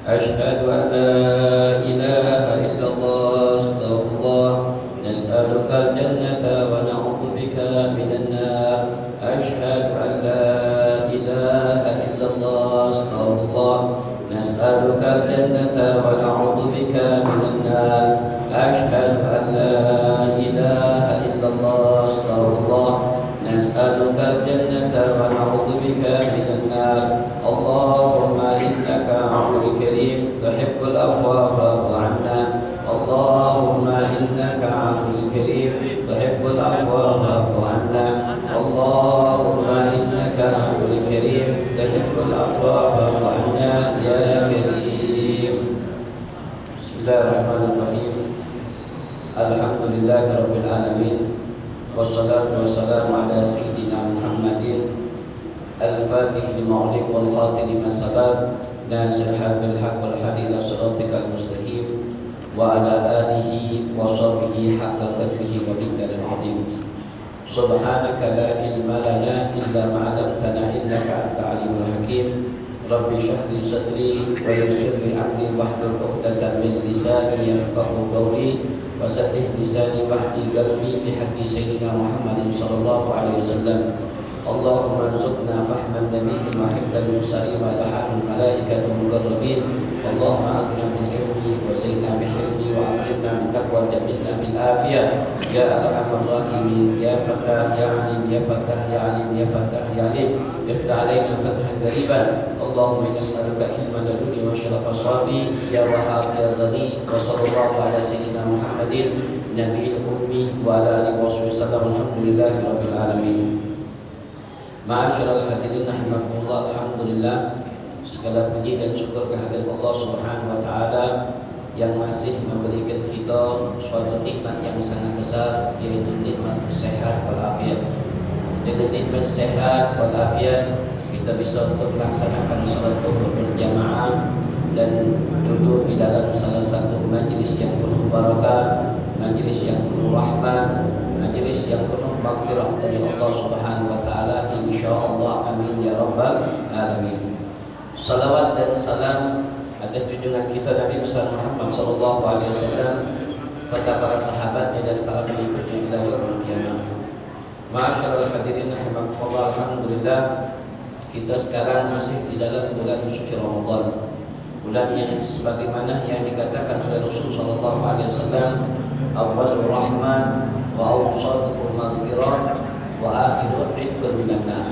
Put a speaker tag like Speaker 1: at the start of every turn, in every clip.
Speaker 1: أشهد أن لا إله إلا الله أستغفر الله نسألك الجنة ونعوذ بك من النار أشهد أن لا إله إلا الله أستغفر الله نسألك الجنة ونعوذ بك من النار أشهد أن لا إله إلا الله أستغفر الله نسألك الجنة ونعوذ بك من النار اللهم إنك عفو كريم تحب العفو فاعف عنا اللهم إنك عفو كريم تحب العفو فاعف عنا اللهم إنك عفو كريم تحب العفو فاعف عنا يا كريم بسم الله الرحمن الرحيم الحمد لله رب العالمين والصلاة والسلام على سيدنا محمد الفاتح لما أغلق والخاتم لما سبق ناصر الحق بالحق والهادي إلى صراطك المستقيم وعلى آله وصحبه حق قدره ومقداره العظيم سبحانك لا علم لنا إلا ما علمتنا إنك أنت العليم الحكيم رب اشرح لي صدري ويسر لي أمري واحلل عقدة من لساني يفقهوا قولي وسدد لساني واهدي قلبي بحق سيدنا محمد صلى الله عليه وسلم اللهم ارزقنا فهم النبي وحفظ المرسلين وإلحاح الملائكة المقربين اللهم أغننا من علمي وزينا بحلمي وأكرمنا من تقوى جميلنا بالعافية يا أرحم الراحمين يا فتاح يا عليم يا فتاح يا عليم يا فتاح يا عليم افتح علينا فتحا قريبا اللهم نسألك علما لدني وشرف صافي يا وهاب يا غني وصلى الله على سيدنا محمد نبي الأمي وعلى آله وصحبه وسلم الحمد لله رب العالمين. Ma'asyiral hadirin rahimakumullah, alhamdulillah segala puji dan syukur kehadirat Allah Subhanahu wa taala yang masih memberikan kita suatu nikmat yang sangat besar, yaitu nikmat sehat walafiat. Dengan nikmat sehat walafiat kita bisa untuk melaksanakan salat zuhur berjamaah dan duduk di dalam salah satu majlis yang penuh barakah, majlis yang penuh rahmat, majlis yang penuh maghfirah dari Allah Subhanahu wa taala, insyaallah, amin ya rabbal alamin. Salawat dan salam atas junjungan kita Nabi besar Muhammad sallallahu alaihi wasallam, pada para sahabatnya dan para pengikutnya hingga yaumul qiyamah. Ma'asyiral hadirin rahimakumullah, alhamdulillah kita sekarang masih di dalam bulan suci Ramadan. Bulan yang sebagaimana yang dikatakan oleh Rasul sallallahu alaihi wasallam, awwalur rahman wa awsatul maghfirah wa akhirul ridqun minan nar.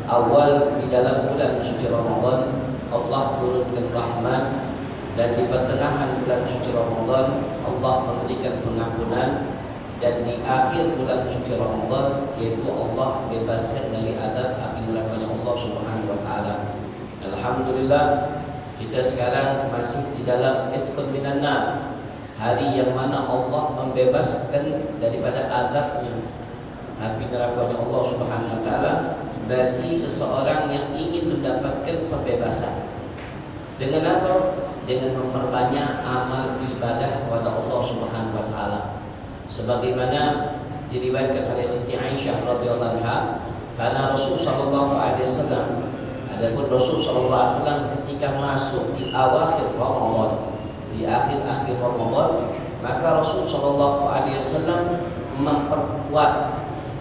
Speaker 1: Awal di dalam bulan suci Ramadan Allah turunkan rahmat, dan di pertengahan bulan suci Ramadan Allah memberikan pengampunan, dan di akhir bulan suci Ramadan yaitu Allah bebaskan dari azab api neraka Allah Subhanahu wa taala. Alhamdulillah kita sekarang masih di dalam ridqun minan nar, hari yang mana Allah membebaskan daripada azabnya api neraka Allah Subhanahu wa taala bagi seseorang yang ingin mendapatkan pembebasan. Dengan apa? Dengan memperbanyak amal ibadah kepada Allah Subhanahu wa taala. Sebagaimana diriwayatkan oleh Siti Aisyah radhiyallahu anha, karena Rasul sallallahu alaihi wasallam, adapun Rasul sallallahu alaihi wasallam ketika masuk di akhir Ramadan, di akhir-akhir Ramadan, maka Rasul sallallahu alaihi wasallam memperkuat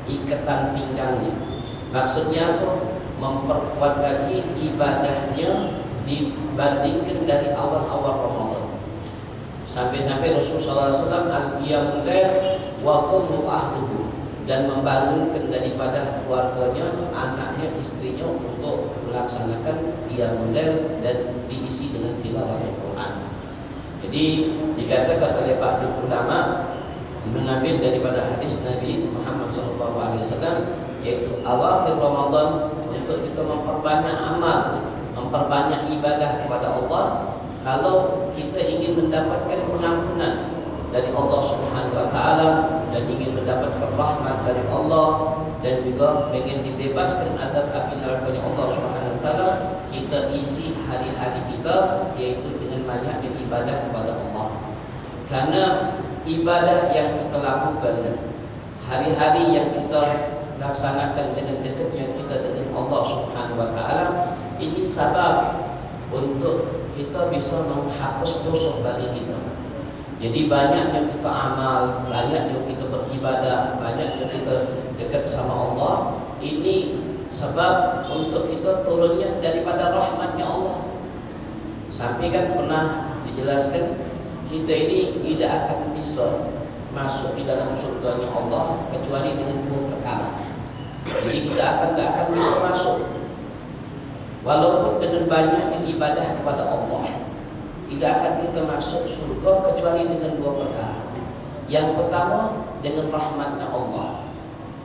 Speaker 1: ikatan pinggangnya. Maksudnya apa? Memperkuat lagi ibadahnya dibandingkan dari awal-awal Ramadan. Sampai-sampai Rasulullah SAW al-qiyamul lail wa qum ahluhu, dan membangunkan daripada keluarganya, anaknya, istrinya untuk melaksanakan qiyamul lail dan diisi dengan tilawah Al-Quran. Jadi dikatakan oleh Pak ulama mengambil daripada hadis Nabi Muhammad SAW, yaitu awakhir Ramadan untuk kita memperbanyak amal, memperbanyak ibadah kepada Allah. Kalau kita ingin mendapatkan pengampunan dari Allah Subhanahu wa taala dan ingin mendapatkan rahmat dari Allah dan juga ingin dibebaskan azab api neraka Allah Subhanahu wa taala, kita isi hari-hari kita yaitu dengan banyak ibadah kepada Allah. Karena ibadah yang kita lakukan, hari-hari yang kita laksanakan dengan dekatnya kita dengan Allah Subhanahu wa taala, ini sebab untuk kita bisa menghapus dosa bagi kita. Jadi banyaknya kita amal, banyaknya kita beribadah, banyaknya kita dekat sama Allah, ini sebab untuk kita turunnya daripada rahmatnya Allah. Sampai kan pernah dijelaskan, kita ini tidak akan bisa masuk di dalam surganya Allah kecuali dengan dua perkara. Jadi kita tidak akan bisa masuk walaupun dengan banyaknya ibadah kepada Allah. Tidak akan kita masuk surga kecuali dengan dua perkara. Yang pertama dengan rahmatnya Allah.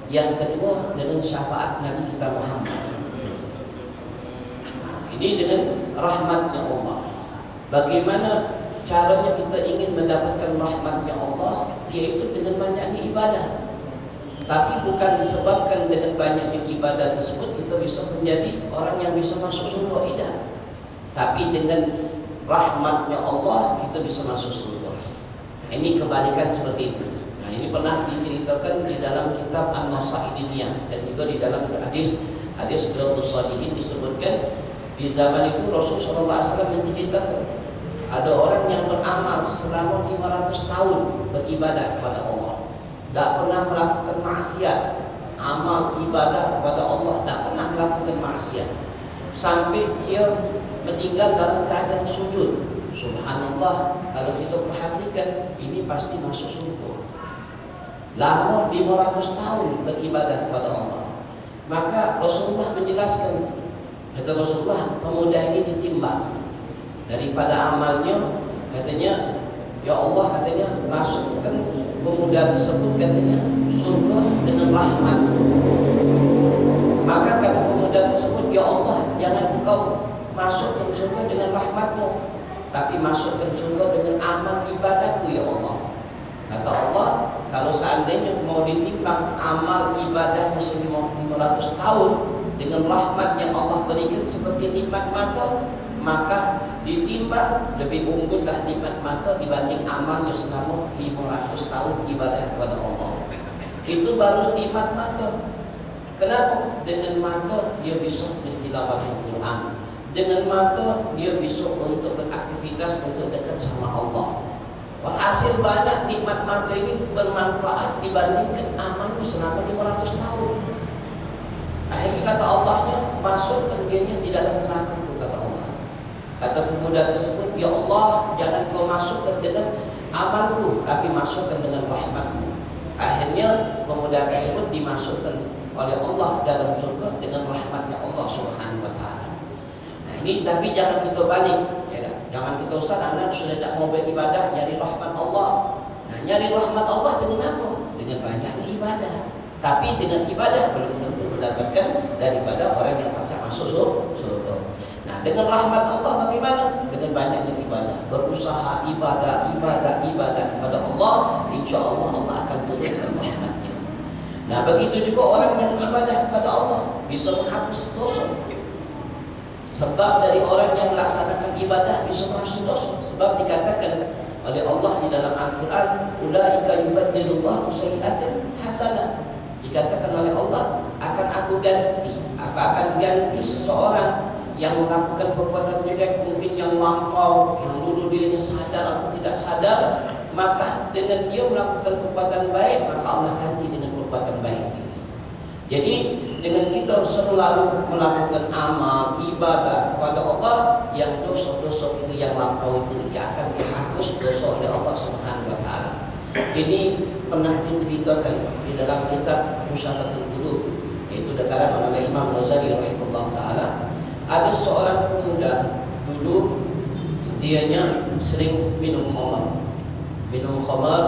Speaker 1: Yang kedua dengan syafaat Nabi kita Muhammad. Ini dengan rahmatnya Allah. Bagaimana caranya kita ingin mendapatkan rahmatnya Allah? Yaitu dengan banyaknya ibadah. Tapi bukan disebabkan dengan banyaknya ibadah tersebut kita bisa menjadi orang yang bisa masuk surga, tidak. Tapi dengan rahmatnya Allah kita bisa masuk surga. Nah, ini kebalikan seperti itu. Nah, ini pernah diceritakan di dalam kitab An-Nasaidiyah dan juga di dalam hadis Riyadhus Shalihin disebutkan di zaman itu Rasulullah SAW menceritakan ada orang yang beramal selama 500 tahun beribadah kepada Allah, tidak pernah melakukan maksiat, amal ibadah kepada Allah, tidak pernah melakukan maksiat, sampai dia meninggal dalam keadaan sujud. Subhanallah, kalau kita perhatikan ini pasti masuk surga. Lama 500 tahun beribadah kepada Allah. Maka Rasulullah menjelaskan, kata Rasulullah, pemuda ini ditimbang daripada amalnya, katanya, ya Allah, katanya, masukkan pemuda tersebut, katanya, surga dengan rahmat. Maka kata pemuda tersebut, ya Allah, jangan engkau masukkan surga dengan rahmatmu, tapi masukkan surga dengan amal ibadahku, ya Allah. Kata Allah, kalau seandainya mau ditimbang amal ibadahnya 500 tahun dengan rahmat yang Allah berikan seperti nikmat mata, maka ditimbang lebih unggullah nikmat mata dibanding amalnya selama 500 tahun ibadah kepada Allah. Itu baru nikmat mata. Kenapa? Dengan mata dia bisa mentilawat Al-Quran. Dengan mata dia bisa untuk beraktivitas untuk dekat sama Allah. Walhasil banyak nikmat mata ini bermanfaat dibandingkan amalnya selama 500 tahun. Akhirnya kata Allahnya, masukkan dianya di dalam neraka, kata Allah. Kata pemuda tersebut, ya Allah, jangan kau masukkan dengan amalku, tapi masukkan dengan rahmatmu. Akhirnya pemuda tersebut dimasukkan oleh Allah dalam surga dengan rahmatnya Allah Subhanahu wa ta'ala. Nah ini, tapi jangan kita balik, ya, jangan kita, Ustaz, anak sudah tidak mau beribadah, nyari rahmat Allah. Nah, nyari rahmat Allah dengan apa? Dengan banyak ibadah. Tapi dengan ibadah belum tentu mendapatkan daripada orang yang baca masuk surga. Nah, dengan rahmat Allah bagaimana? Dengan banyaknya ibadah, berusaha ibadah kepada Allah, insya Allah Allah akan turunkan rahmatnya. Nah, begitu juga orang yang ibadah kepada Allah bisa menghapus dosa. Sebab dari orang yang melaksanakan ibadah bisa menghapus dosa. Sebab dikatakan oleh Allah di dalam Al-Quran, ulaika yubaddilullahu sayyi'atin hasanah. Dikatakan oleh Allah, akan aku akan ganti seseorang yang melakukan perbuatan jelek, mungkin yang lampau, yang dulu dia sadar atau tidak sadar, maka dengan dia melakukan perbuatan baik, maka Allah ganti dengan perbuatan baik. Jadi dengan kita selalu melakukan amal ibadah kepada Allah, yang dosa-dosa itu yang lampau itu akan dihapus dosa oleh Allah Subhanahu wa ta'ala. Ini pernah diceritakan di dalam kitab Musyafatul Qulub, yaitu dikarenakan oleh Imam Ghazali rahimahullah ta'ala. Ada seorang pemuda dulu, dianya sering minum khamar,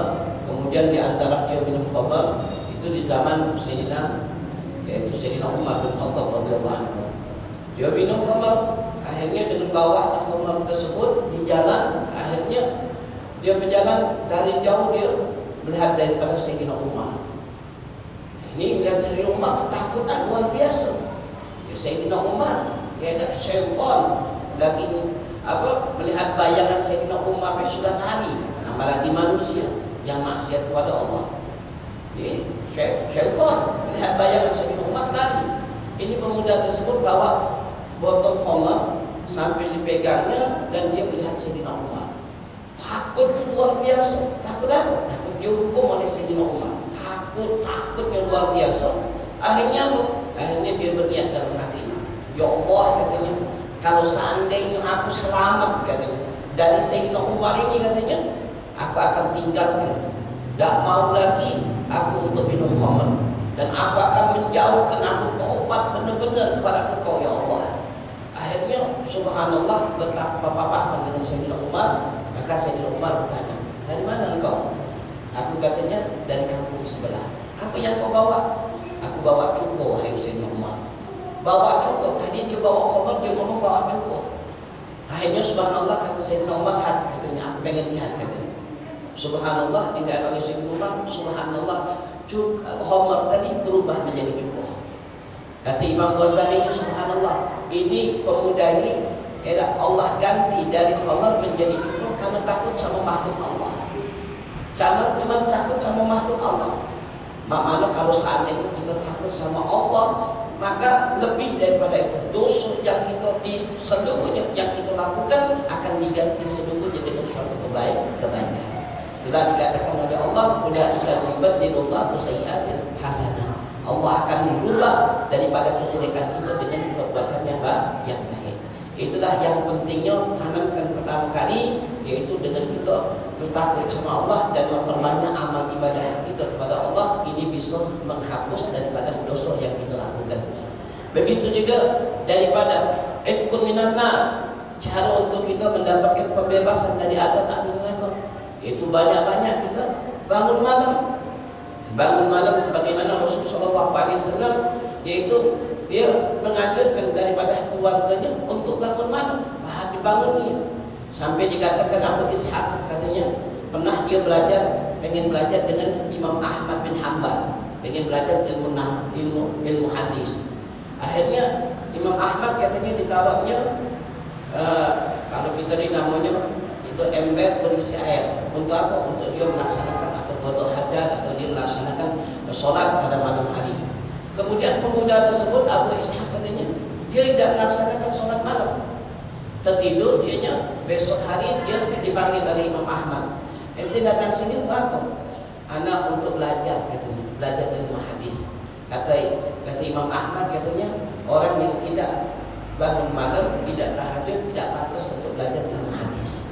Speaker 1: kemudian di antara dia minum khamar itu di zaman Sayyidina, yaitu Sayyidina Umar bin Khattab radhiyallahu anhu. Dia minum khamar, akhirnya dengan bawahnya khamar tersebut di jalan, akhirnya dia berjalan dari jauh, dia melihat daripada Sayyidina Umar. Ini melihat Sayyidina Umar ketakutan luar biasa. Ya, Sayyidina Umar, ya, ada syaitan lagi melihat bayangan Sayyidina Umar yang sudah lari, apalagi manusia yang maksiat kepada Allah. Ya, syaitan melihat bayangan Sayyidina Umar lari. Ini pemuda tersebut bawa botol khamar sampai dipegangnya dan dia melihat Sayyidina Umar. Takut luar biasa. Takut apa? Takut dihukum oleh Sayyidina Umar. Takutnya luar biasa. Akhirnya dia berniat dalam hatinya, ya Allah, katanya, kalau seandainya aku selamat, katanya, dari Sayyidina Umar ini, katanya, aku akan tinggalkan, tidak mau lagi aku untuk minum khamr, dan aku akan menjauhkan, aku taubat benar-benar kepada Engkau, ya Allah. Akhirnya subhanallah betapa papasan dengan Sayyidina Umar. Maka Sayyidina Umar bertanya, dari mana engkau? Aku katanya, dari kampung sebelah. Apa yang kau bawa? Aku bawa cukup, wahai Sayyidina Umar. Bawa cukup. Tadi dia bawa khamr, dia ngomong bawa cukup. Akhirnya subhanallah, kata Sayyidina Umar, katanya, aku pengen lihat, katanya. Subhanallah, tidak kali Sayyidina Umar, subhanallah, khamr tadi berubah menjadi cukup. Kata Imam Ghazali, subhanallah, ini pemuda ini, Allah ganti dari khamr menjadi cukup karena takut sama makhluk Allah. Cuma takut sama makhluk Allah. Maknanya kalau seandainya kita takut sama Allah, maka lebih daripada itu, dosa yang kita di seluruhnya yang kita lakukan akan diganti seluruhnya dengan suatu kebaikan. Telah dikatakan oleh Allah, "Ulaika yubaddilullahu sayyi'atin hasanah." Allah akan merubah daripada kejelekan kita dengan perbuatan yang baik. Itulah yang pentingnya tanamkan pertama kali, yaitu dengan kita bertakut sama Allah dan memperbanyak amal ibadah kita kepada Allah. Ini bisa menghapus daripada dosa yang kita lakukan. Begitu juga daripada itqun minan nar, cara untuk kita mendapatkan pembebasan dari azab api neraka. Itu banyak-banyak kita bangun malam sebagaimana Rasulullah SAW, yaitu dia menganjurkan daripada keluarganya untuk bangun malam. Dibangun dia. Sampai dikatakan Abu Ishaq, katanya, pernah dia pengen belajar dengan Imam Ahmad bin Hanbal, pengen belajar ilmu hadis. Akhirnya Imam Ahmad, katanya, ditaruhnya kalau kita dinamanya itu ember berisi air. Untuk apa? Untuk dia melaksanakan atau qada hajat, atau dia melaksanakan sholat pada malam hari. Kemudian pemuda tersebut, Abu Ishaq, katanya, dia tidak melaksanakan sholat malam, tertidur dianya. Besok hari dia dipanggil dari Imam Ahmad, ente datang sini untuk apa? Anak untuk belajar, katanya, belajar ilmu hadis. Kata Imam Ahmad, katanya, orang yang tidak bangun malam, tidak tahajud, tidak pantas untuk belajar ilmu hadis.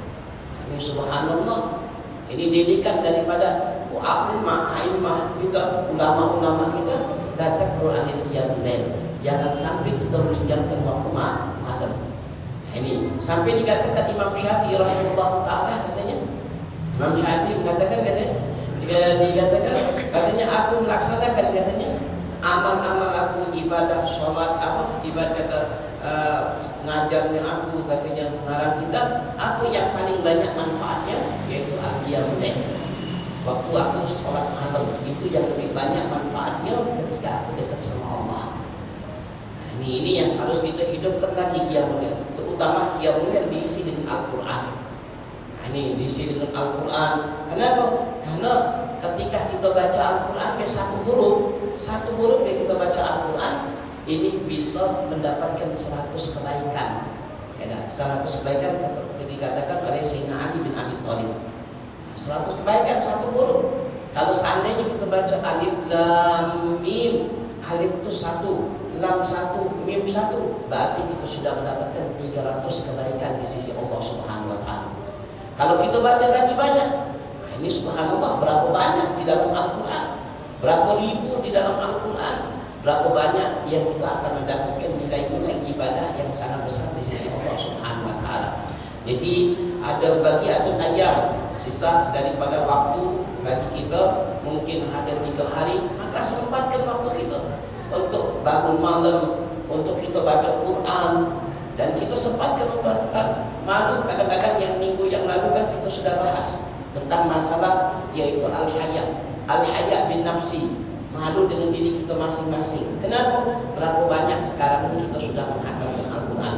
Speaker 1: Ini subhanallah, ini didikan daripada a'immah kita, ulama-ulama kita, datang Quran yang qiyamul lail. Jangan sampai kita meninggalkan waktu malam. Ini sampai dikatakan Imam Syafi'i rahimahullah taala, katanya, Imam Syafi'i mengatakan, katanya, aku melaksanakan, katanya, amal-amal aku, ibadah, sholat, ibadah, ngajarnya aku, katanya, ngarang kitab, aku yang paling banyak manfaatnya yaitu al-qiyamul lail. Waktu aku sholat malam itu yang lebih banyak manfaatnya ketika aku dekat sama Allah. Nah, ini yang harus kita hidupkan lagi, qiyamul lail. Terutama qiyamul lail diisi dengan Al-Quran. Nah, ini diisi dengan Al-Quran. Kenapa? Karena ketika kita baca Al-Quran, satu huruf yang kita baca Al-Quran, ini bisa mendapatkan 100 kebaikan. 100 kebaikan dikatakan oleh Sayyidina Ali bin Abi Thalib. 100 kebaikan satu huruf. Kalau seandainya kita baca alif lam mim, alif itu 1, lam 1, mim 1, berarti kita sudah mendapatkan 300 kebaikan di sisi Allah Subhanahu wa taala. Kalau kita baca lagi banyak, nah ini subhanallah, berapa banyak di dalam Al-Qur'an? Berapa ribu di dalam Al-Qur'an? Berapa banyak yang kita akan mendapatkan nilai-nilai ibadah yang sangat besar di sisi Allah Subhanahu wa taala. Jadi ada bagian ayam, sisa daripada waktu bagi kita, mungkin ada 3 hari, maka sempatkan waktu kita untuk bangun malam, untuk kita baca Quran, dan kita sempatkan membaca. Malu kadang-kadang yang minggu yang lalu kan kita sudah bahas tentang masalah yaitu al-haya bin nafsi, malu dengan diri kita masing-masing. Kenapa? Berapa banyak sekarang ini kita sudah menghafalkan Al-Quran?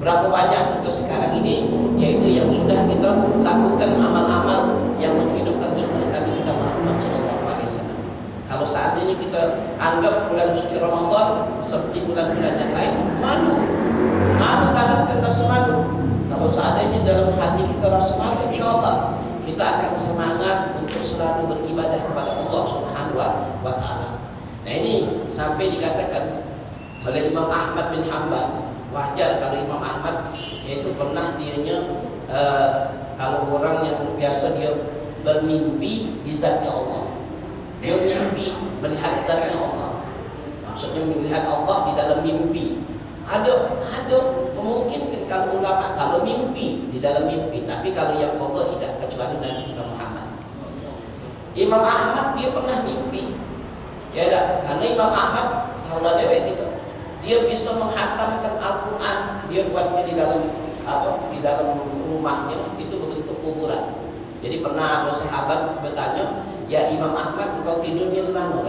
Speaker 1: Berapa banyak kita sekarang ini yaitu yang sudah kita lakukan amal-amal yang menghidupkan sunnah Nabi kita Muhammad SAW. Kalau saat ini kita anggap bulan suci Ramadan seperti bulan-bulan yang lain, malu tanamkan rasa malu. Kalau seandainya dalam hati kita rasa malu, insya Allah kita akan semangat untuk selalu beribadah kepada Allah Subhanahu wa Ta'ala. Nah ini sampai dikatakan oleh Imam Ahmad bin Hanbal, wajar kalau Imam Ahmad yaitu pernah dianya kalau orang yang biasa dia bermimpi di zatnya Allah, dia mimpi melihat zatnya Allah, maksudnya melihat Allah di dalam mimpi. Ada memungkinkan kalau ulama kalau mimpi di dalam mimpi, tapi kalau yang qadha tidak, kecuali Nabi kita Muhammad. Imam Ahmad dia pernah mimpi, ya dah, karena Imam Ahmad tahulah dewek gitu, dia bisa menghatamkan Al-Quran, dia buatnya di dalam rumahnya itu berbentuk kuburan. Jadi pernah ada sahabat bertanya, ya Imam Ahmad, engkau tidurnya di mana?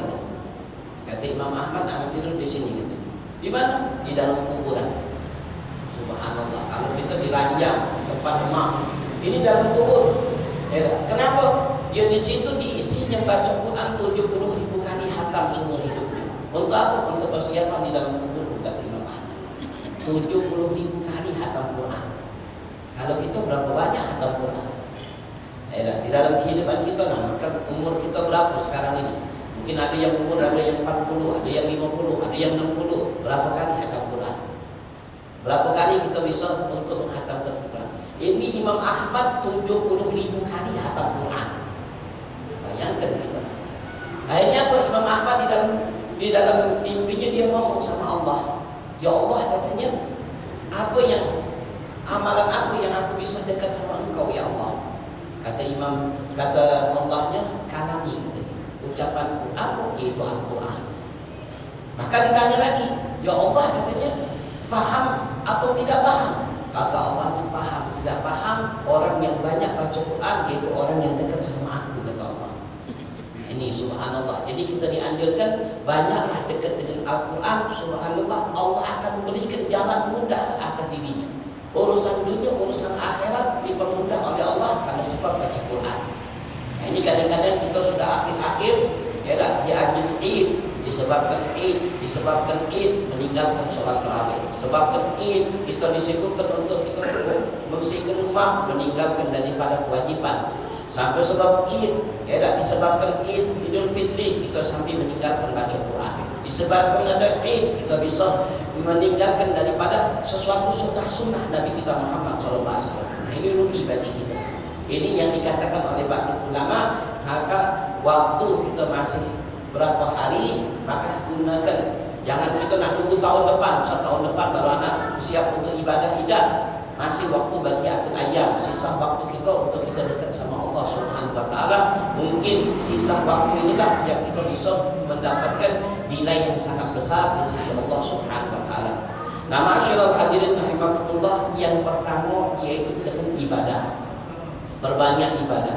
Speaker 1: Kata Imam Ahmad, anak tidur di sini. Kata. Di mana? Di dalam kuburan. Subhanallah. Kalau kita diranjang tempat emak, ini dalam kubur. Ya, kenapa? Dia di situ diisinya baca Quran 70.000 kali hatam seumur hidupnya. Untuk apa? Untuk persiapan di dalam kubur, kata Imam Ahmad. 70.000 kali hatam Quran. Kalau kita berapa banyak hatam Quran? Ya, di dalam kehidupan kita, maka umur kita berapa sekarang ini? Mungkin ada yang umur, ada yang 40, ada yang 50, ada yang 60. Berapa kali hatam Quran? Berapa kali kita bisa untuk menghatamkan Quran? Ini Imam Ahmad 70.000 kali hatam Quran. Bayangkan kita. Akhirnya apa? Imam Ahmad di dalam mimpinya dia ngomong sama Allah. Ya Allah, katanya, amalan apa yang aku bisa dekat sama Engkau ya Allah? Kata Allahnya, kalami, ucapan aku yaitu Al-Quran. Maka ditanya lagi, ya Allah, katanya, paham atau tidak paham? Kata Allah, paham. Tidak paham orang yang banyak baca Quran, yaitu orang yang dekat sama aku, kata Allah. Ini subhanallah. Jadi kita dianjurkan banyaklah dekat dengan Al-Quran. Subhanallah, Allah akan berikan jalan mudah akan dirinya. Urusan dunia, urusan akhirat dipermudah oleh Allah karena sebab baca Quran. Nah, ini kadang-kadang kita sudah akhir-akhir, ya di ajil Id, disebabkan Id meninggalkan sholat tarawih. Sebabkan Id kita disebutkan untuk kita bersihkan rumah, meninggalkan daripada kewajiban. Sampai sebab Id, ya disebabkan Id Idul Fitri kita sampai meninggalkan baca Quran. Disebabkan ada Id kita bisa meninggalkan daripada sesuatu sunnah Nabi kita Muhammad SAW. Nah, ini rugi bagi kita. Ini yang dikatakan oleh banyak ulama, maka waktu kita masih berapa hari, maka gunakan. Jangan kita nak tunggu tahun depan, 1 tahun depan baru anak siap untuk ibadah, tidak. Masih waktu bagi akhir ayam, sisa waktu kita untuk kita dekat sama Allah Subhanahu wa Ta'ala. Mungkin sisa waktu inilah yang kita bisa mendapatkan nilai yang sangat besar di sisi Allah Subhanahu wa Ta'ala. Nah, ma'asyiral hadirin rahimakumullah, yang pertama yaitu dengan ibadah. Berbanyak ibadah.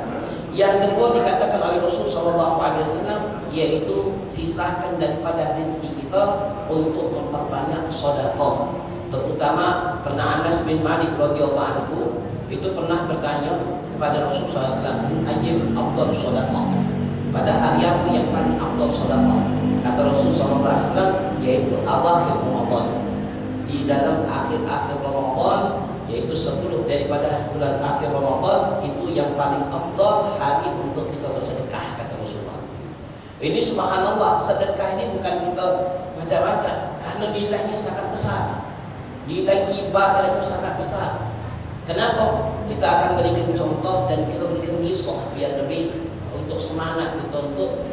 Speaker 1: Yang kedua dikatakan oleh Rasul sallallahu alaihi wasallam, yaitu sisakan daripada rezeki kita untuk memperbanyak sedekah. Terutama pernah Anas bin Malik radhiyallahu anhu itu pernah bertanya kepada Rasulullah SAW, ayyul afdal sedekah? Pada hari apa yang paling afdal sedekah? Kata Rasulullah SAW, yaitu awakhir Ramadan. Di dalam akhir-akhir Ramadan, yaitu 10 daripada bulan akhir Ramadan, itu yang paling afdal hari untuk kita bersedekah, kata Rasulullah. Ini subhanallah, sedekah ini bukan kita macam-macam, karena nilainya sangat besar. Nilai ibadah itu sangat besar. Kenapa? Kita akan berikan contoh dan kita berikan kisah biar lebih untuk semangat kita untuk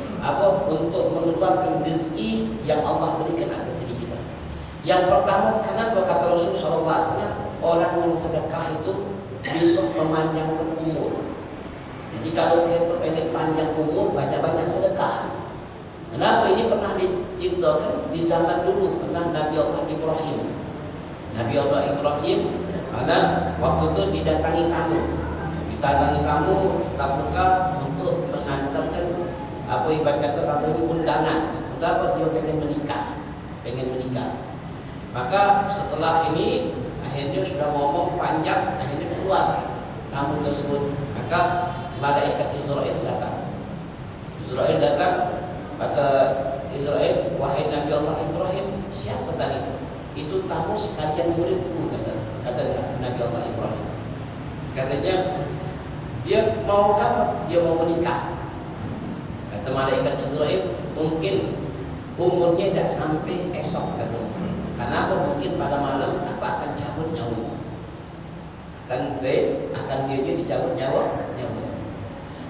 Speaker 1: untuk mengeluarkan rezeki yang Allah berikan atas diri kita. Yang pertama, kenapa kata Rasulullah SAW, orang yang sedekah itu bisa memanjangkan umur. Jadi kalau kita pengen panjang umur, banyak-banyak sedekah. Kenapa? Ini pernah diceritakan di zaman dulu, pernah Nabi Allah Ibrahim. Nabi Allah Ibrahim, karena waktu itu didatangi tamu tamuka untuk mengantarkan ibarat kata undangan. Betapa dia pengen menikah. Maka setelah ini akhirnya sudah ngomong panjang, akhirnya keluar tamu tersebut. Maka malaikat Israel datang, kata Israel, wahai Nabi Allah Ibrahim, siapa tadi? Itu tamu sekalian muridku, kata Nabi Allah Ibrahim. Katanya, dia mau apa? Dia mau menikah. Kata malaikat Israel, mungkin umurnya tidak sampai esok, katanya. Kenapa? Mungkin pada malam apa akan cabut nyawa. Akan dia dicabut nyawa.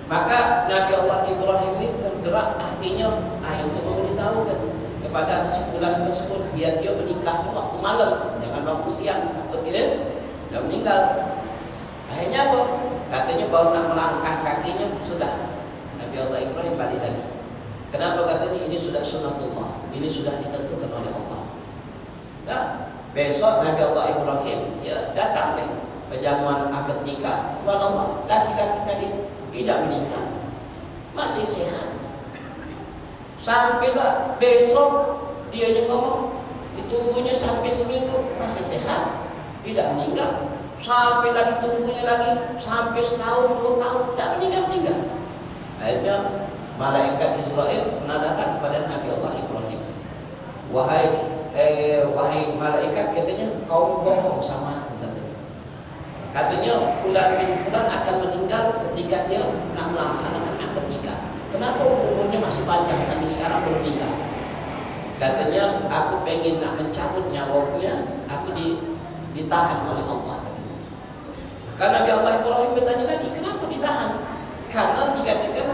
Speaker 1: Maka Nabi Allah Ibrahim ini tergerak hatinya untuk memberitahukan kepada si bulan tersebut biar dia menikahnya waktu malam, jangan waktu siang, takut dia dah meninggal. Akhirnya apa? Katanya baru nak melangkah kakinya sudah Nabi Allah Ibrahim balik lagi. Kenapa? Katanya ini sudah sunatullah, ini sudah ditentukan oleh Allah. Nah, besok Nabi Allah Ibrahim datang perjamuan akad nikah. Subhanallah, laki-laki tadi tidak meninggal, masih sehat. Sampailah besok dia ngomong, ditunggunya sampai seminggu masih sehat, tidak meninggal. Sampailah ditunggunya lagi sampai setahun 2 tahun tidak meninggal. Akhirnya malaikat Israel pernah datang kepada Nabi Allah Ibrahim. Wahai malaikat, katanya kau bohong sama aku. Katanya fulan bin fulan akan meninggal ketika dia nak melaksanakan akad nikah. Kenapa umurnya masih panjang sampai sekarang belum meninggal? Katanya aku pengen nak mencabut nyawanya, aku ditahan oleh Allah. Karena Nabi Allah Ibrahim bertanya lagi, kenapa ditahan? Karena dikatakan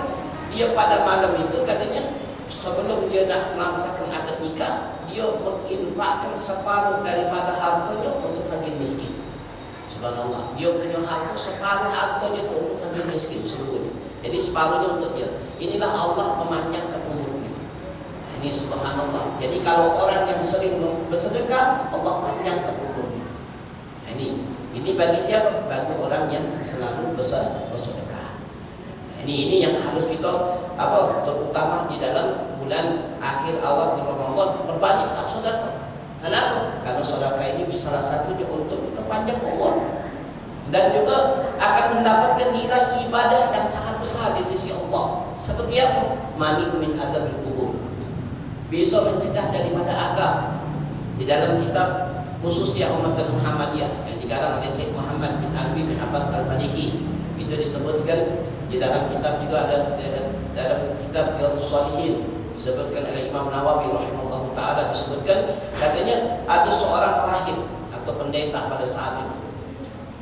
Speaker 1: dia pada malam itu katanya sebelum dia nak melaksanakan akad nikah, dia menginfakkan separuh daripada hartanya untuk fakir miskin. Subhanallah, dia punya harta separuh hartanya itu untuk fakir miskin seluruhnya. Jadi separuhnya untuk dia. Inilah Allah memanjangkan umurnya. Ini subhanallah. Jadi kalau orang yang sering bersedekah, Allah panjangkan umurnya. Ini bagi siapa? Bagi orang yang selalu bersedekah. Ini yang harus kita terutama di dalam bulan akhir awal Ramadan, perbanyaklah sedekah. Kenapa? Karena sedekah ini salah satunya untuk kita panjang umur dan juga akan mendapatkan nilai ibadah yang sangat besar di sisi Allah. Seperti apa? Mani min adzabil kubur. Bisa mencegah daripada azab. Di dalam kitab khusus yang umat Muhammadiyah yang dikarang oleh Syekh Muhammad bin Alwi bin Abbas Al-Maliki, itu disebutkan di dalam kitab juga ada dalam kitab Riyadhus Shalihin disebutkan oleh Imam Nawawi rahimahullah taala, disebutkan katanya ada seorang rahib atau pendeta pada saat itu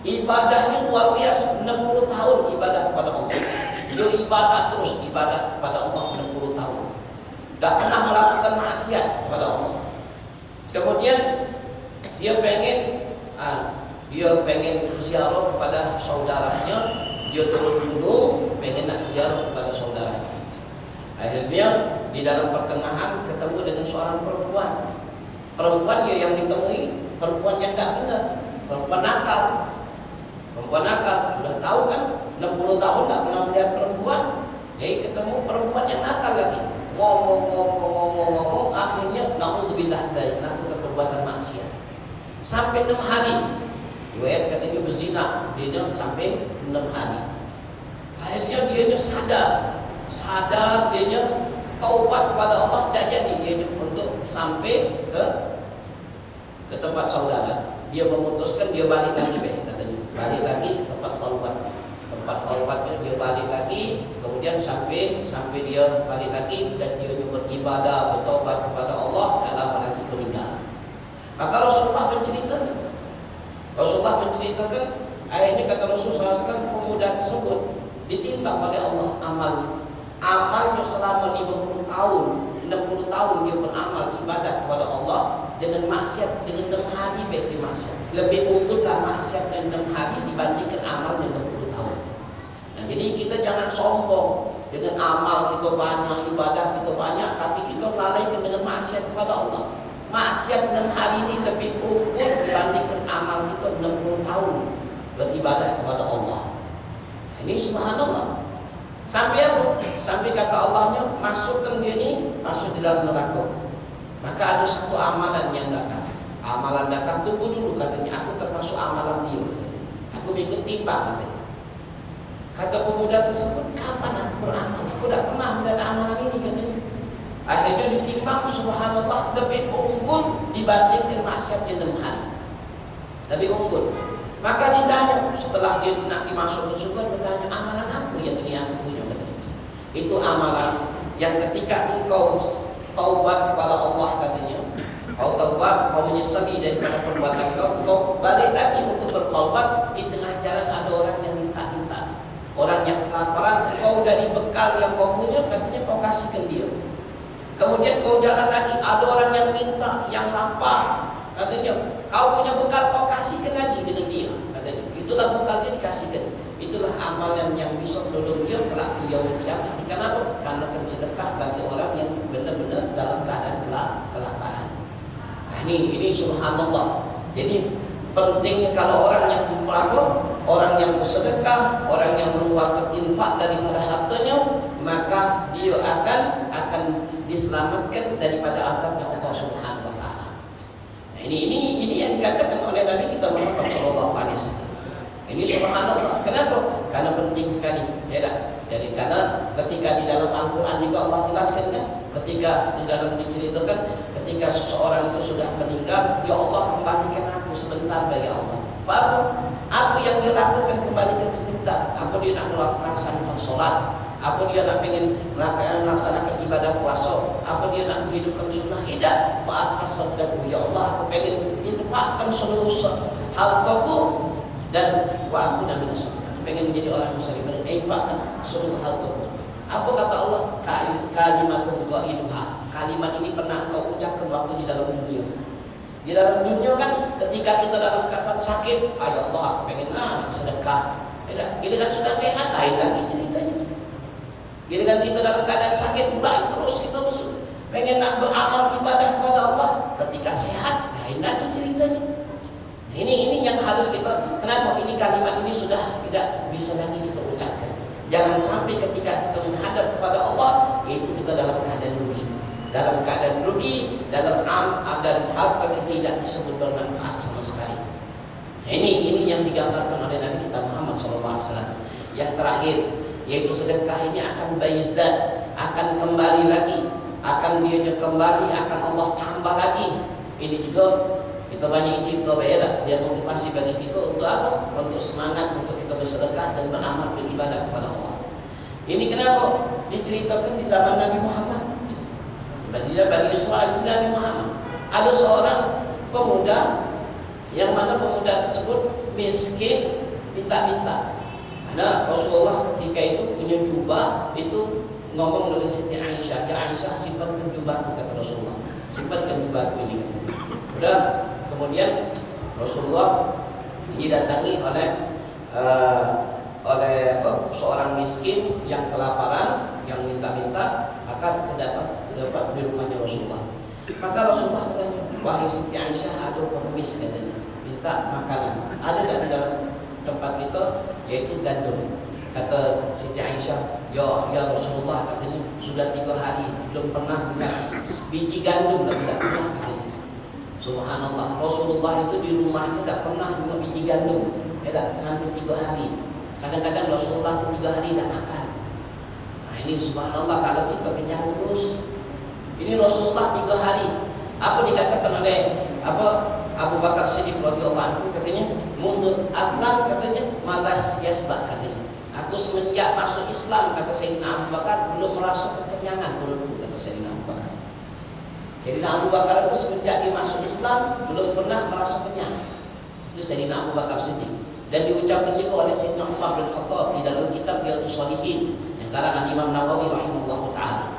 Speaker 1: ibadahnya luar biasa, 60 tahun ibadah kepada Allah. Dia ibadah terus, ibadah kepada Allah 60 tahun, tidak pernah melakukan maksiat kepada Allah. Kemudian dia pengen ziarah kepada saudaranya, dia turun gunung pengen nak ziarah kepada saudaranya. Akhirnya di dalam pertengahan ketemu dengan seorang perempuan yang ditemui perempuan yang tidak benar, perempuan nakal. Sudah tahu kan 60 tahun tidak pernah melihat perempuan, jadi ketemu perempuan yang nakal lagi, ngomong, akhirnya naudzubillah dari melakukan perbuatan maksiat sampai 6 hari. Riwayat katanya berzina dia sampai 6 hari. Akhirnya dia sadar dia taubat kepada Allah, tidak jadi dia untuk sampai ke tempat saudara. Dia memutuskan dia balik lagi katanya, balik lagi ke tempat taubatnya, dia balik lagi, kemudian sampai dia balik lagi dan dia beribadah bertaubat kepada Allah dan lama lagi meninggal. Maka Rasulullah menceritakan akhirnya kata Rasulullah SAW, pemuda tersebut ditimbang oleh Allah amalnya selama 50 tahun 60 tahun dia beramal ibadah kepada Allah dengan maksiat dengan 6 hari baik maksiat. Lebih unggullah maksiat dengan 6 hari dibandingkan amal dengan 60 tahun. Nah, jadi kita jangan sombong dengan amal kita banyak, ibadah kita banyak, tapi kita lalaikan dengan maksiat kepada Allah. Maksiat 6 hari ini lebih unggul dibandingkan amal kita 60 tahun beribadah kepada Allah. Ini subhanallah. Sampai kata Allahnya masukkan dia ini masuk di dalam neraka. Maka ada satu amalan yang datang. Amalan datang, tunggu dulu katanya, aku termasuk amalan dia. Aku ikut timbang katanya. Kata pemuda tersebut, kapan aku beramal? Aku tidak pernah melihat amalan ini katanya. Akhirnya ditimbang, subhanallah, lebih unggul dibandingkan maksiat di 6 hari. Lebih unggul. Maka ditanya, setelah dia nak dimasuk ke surga, bertanya, amalan apa yang ini aku punya? Itu amalan yang ketika engkau taubat kepada Allah, katanya, kau taubat, kau menyesali daripada perbuatan kau balik lagi untuk bertaubat. Di tengah jalan ada orang yang minta-minta, orang yang kelaparan, kau dari bekal yang kau punya, katanya kau kasihkan dia. Kemudian kau jalan lagi, ada orang yang minta, yang lapar, katanya kau punya bekal, kau kasihkan lagi dengan dia, katanya. Itulah bekalnya, dikasihkan. Itulah amalan yang bisa menolong dia kelak di yaumul qiyamah. Kenapa? Karena kan sedekah bagi orang yang benar-benar dalam keadaan kelaparan. Nah, ini subhanallah. Jadi pentingnya kalau orang yang melakon, orang yang bersedekah, orang yang mengeluarkan infak daripada hartanya, maka dia akan diselamatkan daripada azabnya Allah Subhanahu wa taala. Nah, ini yang dikatakan oleh Nabi kita Muhammad sallallahu alaihi wasallam. Ini subhanallah. Kenapa? Karena penting sekali, ya tak? Jadi karena ketika di dalam Al-Qur'an juga Allah jelaskan kan, ketika di dalam diceritakan ketika seseorang itu sudah meninggal, ya Allah kembalikan aku sebentar ya Allah. Baru apa yang dia lakukan, kembalikan sebentar. Apa dia nak melaksanakan sholat, apa dia nak pengen melaksanakan ibadah puasa, apa dia nak menghidupkan sunnah, tidak. Fa'at as-sadaqu, ya Allah aku pengen infakkan seluruh hartaku dan wa aku dan minasabah, pengen menjadi orang muslim, infakkan seluruh hartaku. Apa kata Allah? Kalimatun qailuha. Kalimat ini pernah kau ucapkan waktu di dalam dunia. Di dalam dunia kan ketika kita dalam keadaan sakit, ya Allah aku pengen sedekah. Ini kan sudah sehat, lain lagi ceritanya. Ini kan kita dalam keadaan sakit, mulai terus kita pengen nak beramal ibadah kepada Allah. Ketika sehat, lain lagi ceritanya. Ini yang harus kita, kenapa ini kalimat ini sudah tidak bisa lagi kita ucapkan. Jangan sampai ketika kita menghadap kepada Allah, itu kita dalam keadaan rugi. Dalam keadaan rugi, dalam dan harta kita tidak bisa bermanfaat sama sekali. Ini yang digambarkan oleh Nabi kita Muhammad SAW. Yang terakhir, yaitu sedekah ini akan bayizdad, akan kembali lagi, akan dia kembali, akan Allah tambah lagi. Ini juga kita banyak cipta biar motivasi bagi kita untuk apa? Untuk semangat untuk kita bersedekah dan beramal beribadah kepada Allah. Ini kenapa diceritakan di zaman Nabi Muhammad. Bani Israil Nabi Muhammad. Ada seorang pemuda yang mana pemuda tersebut miskin, minta-minta. Karena Rasulullah ketika itu punya jubah, itu ngomong dengan Siti Aisyah, ya Aisyah simpankan jubahku, kata Rasulullah. Simpankan jubahku ini. Udah. Kemudian Rasulullah didatangi oleh seorang miskin yang kelaparan, yang minta-minta, maka terdapat di rumahnya Rasulullah. Maka Rasulullah bertanya, wahai Siti Aisyah, ada pengemis katanya, minta makanan. Ada tidak di dalam tempat kita, yaitu gandum. Kata Siti Aisyah, ya Rasulullah, katanya sudah 3 hari belum pernah biji gandum, tidak pernah katanya. Subhanallah, Rasulullah itu di rumahnya tidak pernah buat biji gandum, sampai 3 hari. Kadang-kadang Rasulullah itu 3 hari tidak makan. Nah ini subhanallah, kalau kita kenyang terus. Ini Rasulullah 3 hari. Apa dikatakan oleh Abu Bakar Siddiq radhiyallahu anhu, katanya mundur aslam, katanya malas yasbak, katanya. Aku semenjak masuk Islam, kata Sayyidina Abu Bakar, belum merasa kekenyangan, kata Sayyidina Abu Bakar. Sayyidina Abu Bakar itu semenjak dia masuk Islam belum pernah merasa kenyang. Itu Sayyidina Abu Bakar Siddiq. Dan diucapkan juga oleh Sayyidina Umar bin Khattab di dalam kitab Riyadhus Shalihin yang karangan Imam Nawawi rahimahullahu taala.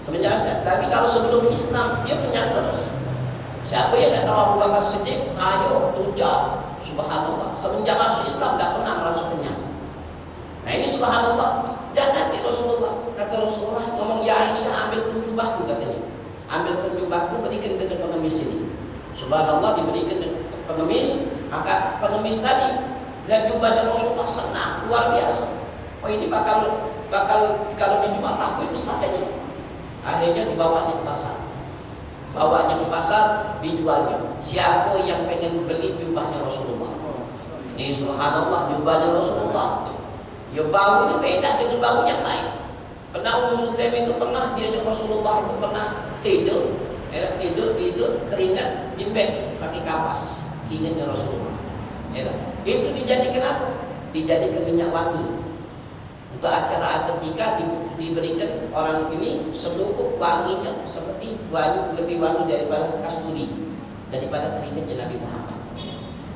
Speaker 1: Semenjak tapi kalau sebelum Islam dia kenyang terus. Siapa yang tak tahu Abu Bakar Siddiq? Ayo tujak, subhanallah. Semenjak masuk Islam tidak pernah merasa kenyang. Nah ini subhanallah. Jangan di Rasulullah. Kata Rasulullah ngomong, ya Aisyah ambil jubahku, katanya. Ambil jubahku, berikan dengan pengemis ini. Subhanallah, diberikan dengan pengemis. Maka pengemis tadi dan jubahnya Rasulullah senang luar biasa. Oh ini bakal kalau dijual laku besar aja. Akhirnya dibawanya ke pasar. Bawanya ke pasar, dijualnya. Siapa yang pengen beli jubahnya Rasulullah? Ini subhanallah, jubahnya Rasulullah. Ya baunya beda dengan bau yang lain. Pernah Ummu Sulaim itu pernah diajak Rasulullah itu pernah tidur, tidur keringat di bed pakai kapas, ingatnya Rasulullah. Itu dijadikan apa? Dijadikan minyak wangi. Untuk acara akikah diberikan orang ini seluruh wanginya seperti wangi, lebih wangi daripada kasturi, daripada keringatnya Nabi Muhammad.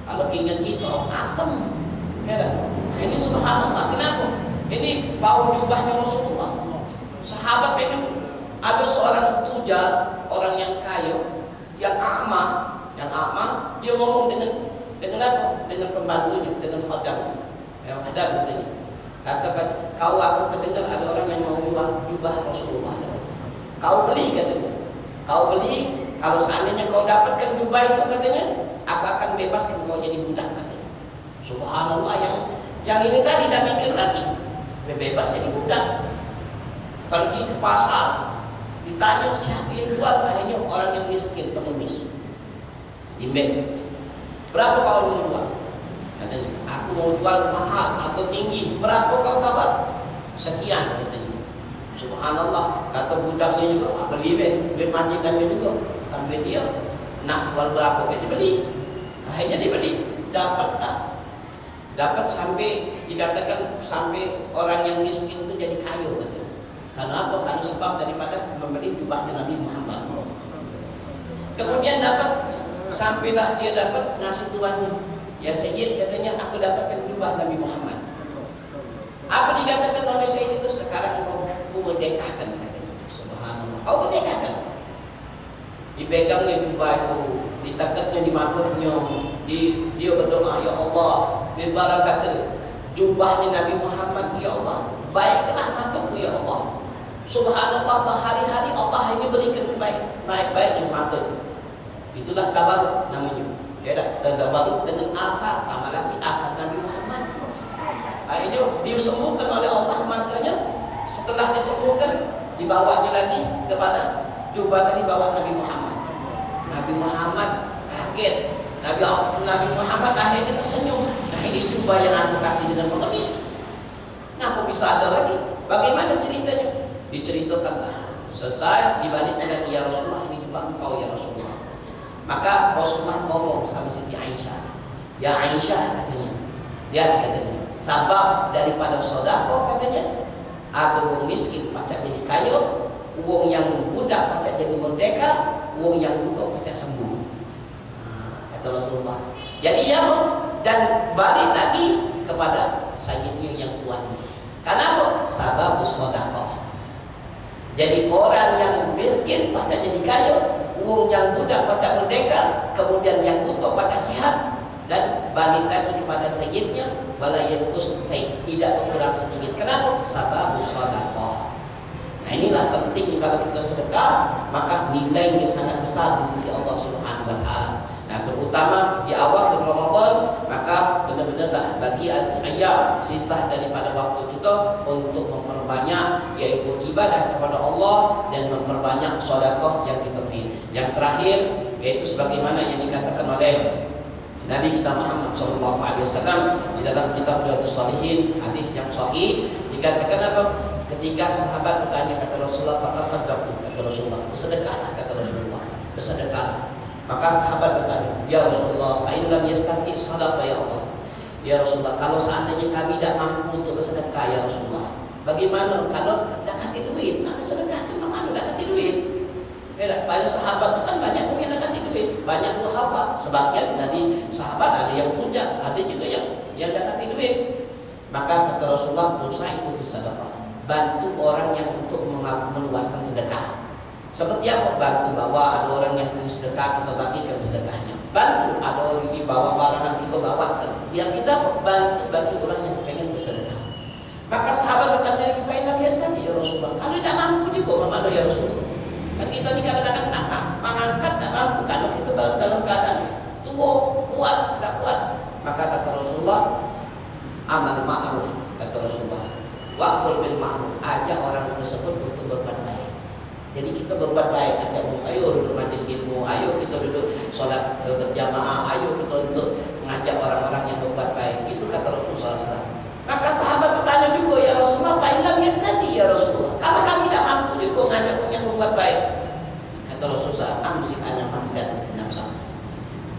Speaker 1: Kalau keringat kita asam, nah ini subhanallah. Kenapa? Ini bau jubahnya Rasulullah. Sahabat pengen ada seorang tujal, orang yang kaya, yang amah, dia ngomong dengan apa? Dengan pembantunya, dengan khadamnya. Khadam katanya, katakan, kau aku terdengar ada orang yang mau jual jubah Rasulullah. Kau beli katanya, kau beli. Kalau seandainya kau dapatkan jubah itu katanya, aku akan bebaskan kau jadi budak katanya. Subhanallah, yang ini tadi tidak mikir lagi, bebas jadi budak. Pergi ke pasar, ditanya siapa yang jual, akhirnya orang yang miskin, pengemis. Dimen, berapa kau mau jual? Katanya, aku mau jual mahal atau tinggi. Berapa kau kabar? Sekian katanya. Subhanallah, kata budaknya juga, beli duit majikannya juga. Kan dia nak jual berapa dia beli. Akhirnya dibeli, dapat sampai dikatakan sampai orang yang miskin itu jadi kaya katanya. Karena apa? Karena sebab daripada membeli jubahnya Nabi Muhammad. Kemudian sampailah dia dapat ngasih tuannya. Ya Sayyid katanya, aku dapatkan jubah Nabi Muhammad. Apa dikatakan oleh Sayyid itu? Sekarang kau merdekakan katanya. Subhanallah, kau merdekakan. Dipegangnya jubah itu, ditakatnya di matanya, dia berdoa, ya Allah, bibarakatil jubahnya Nabi Muhammad, ya Allah, baiklah mataku ya Allah. Subhanallah, berhari-hari Allah ini berikan baik-baik yang mata. Itulah tabaruk namanya. Tabaruk dengan akhar, tambah lagi akhar Nabi Muhammad. Akhirnya disembuhkan oleh Allah matanya. Setelah disembuhkan, dibawanya lagi kepada jubah tadi bawa Nabi Muhammad. Nabi Muhammad kaget. Nabi Muhammad akhirnya tersenyum. Nah ini jubah yang aku kasih dengan pengemis. Kenapa bisa ada lagi? Bagaimana ceritanya? Diceritakanlah. Selesai, dibaliknya lagi, ya Rasulullah, ini jubah engkau ya Rasulullah. Maka Rasulullah ngomong sama Siti Aisyah, ya Aisyah katanya, lihat katanya, sabab daripada sedekah katanya, ada wong miskin pacak jadi kaya, wong yang budak pacak jadi merdeka, wong yang buta pacak sembuh. Kata Rasulullah. Jadi ya, dan balik lagi kepada sayyidnya yang kuat. Kenapa? Sababus sedekah. Jadi orang yang miskin pacak jadi kaya, wong yang budak pacak merdeka, kemudian yang buta pacak sehat, dan balik lagi kepada sayyidnya, wala yanqus say, tidak kurang sedikit. Kenapa? Sababus sedekah. Nah inilah penting kalau kita sedekah, maka nilainya sangat besar di sisi Allah Subhanahu wa taala. Nah terutama di awal Ramadan, maka benar-benarlah bagi ayat sisa daripada waktu kita untuk memperbanyak yaitu ibadah kepada Allah dan memperbanyak sedekah yang kita beri. Yang terakhir yaitu sebagaimana yang dikatakan oleh Nabi kita Muhammad SAW di dalam kitab Riyadhus Shalihin, hadis yang sahih, dikatakan apa? Ketika sahabat bertanya, kata Rasulullah, fatasaddaqu, kata Rasulullah, bersedekahlah, kata Rasulullah, bersedekahlah. Maka sahabat bertanya, ya Rasulullah, in lam yastati sadaqah ya Allah. Ya Rasulullah, kalau seandainya kami tidak mampu untuk bersedekah ya Rasulullah, bagaimana kalau tidak kasih duit? Nah, sedekah kan mana tidak kasih duit? Banyak sahabat itu kan banyak yang tidak kasih duit, banyak muhafaz. Sebagian dari sahabat ada yang punya, ada juga yang tidak kasih duit. Maka kata Rasulullah, dosa itu bisa sedekah. Bantu orang yang untuk mengeluarkan sedekah. Seperti apa? Bantu bawa, ada orang yang punya sedekah, kita bagikan sedekahnya. Bantu, ada orang yang bawa barangan, kita bawakan. Yang kita bantu bagi orang yang pengen bersedekah. Maka sahabat bertanya, "Fa'inna biastati ya Rasulullah." Kalau tidak mampu juga, mana ya Rasulullah? Kan kita ni kadang-kadang nak mengangkat tak mampu. Kalau kita dalam keadaan tua, kuat, tak kuat. Maka kata Rasulullah, amal ma'ruf, kata Rasulullah. Wa'mur bil ma'ruf, ajak orang tersebut untuk berbuat baik. Jadi kita berbuat baik, ayo duduk majlis ilmu, ayo kita duduk solat berjamaah, ayo kita untuk mengajak orang-orang yang berbuat baik. Itu kata Rasulullah SAW. Maka sahabat bertanya juga, ya Rasulullah, fa'ilam yastati ya Rasulullah. Kalau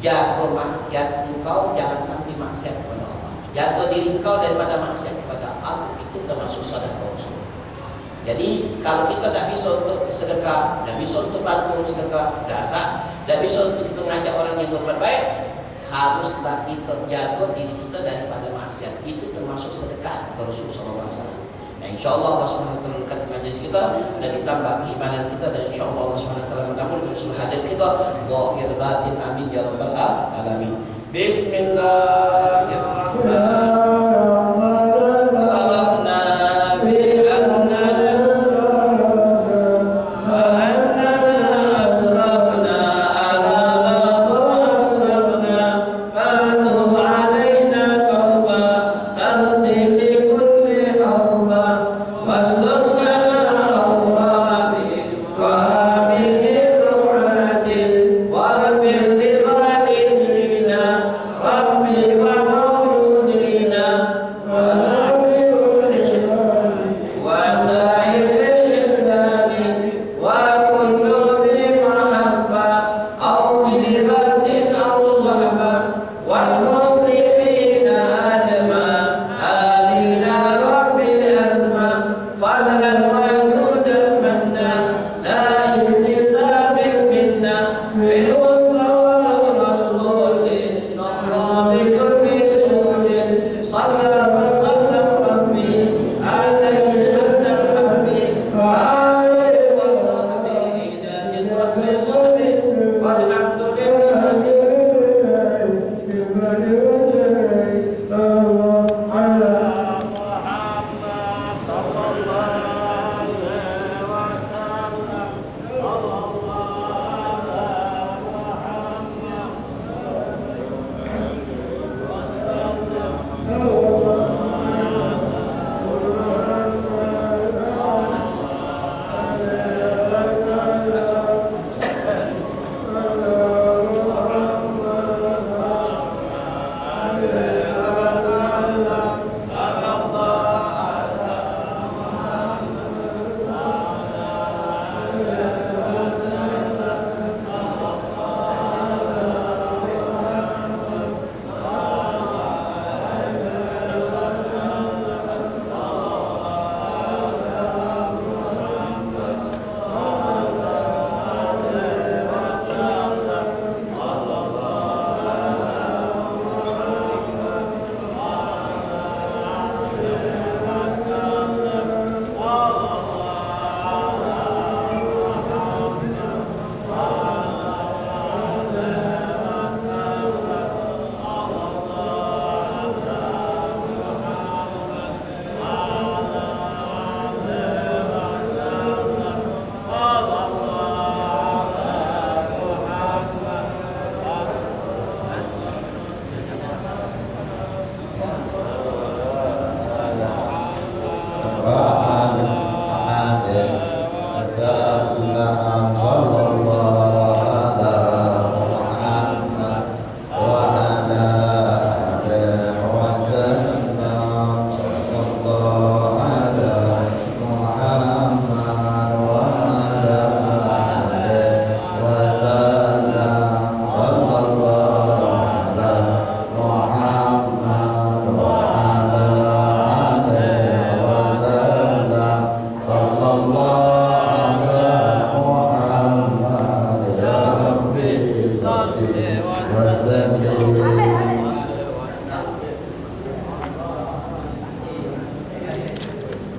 Speaker 2: jaga maksiat engkau, jangan sampai maksiat kepada Allah. Jaga diri engkau daripada maksiat kepada Allah, itu termasuk sedekah. Jadi kalau kita tak bisa untuk sedekah, tak bisa untuk bantu sedekah dasar, tak bisa untuk kita mengajak orang yang berbuat baik, haruslah kita jaga diri kita daripada maksiat. Itu termasuk sedekah kata Rasulullah SAW. Nah, insyaAllah Allah SWT memberkati majlis kita dan ditambah keimanan kita, dan insyaAllah Allah SWT mengampuni usul hadir kita. Wa akhir batin, amin ya rabbal alamin. Bismillahirrahmanirrahim.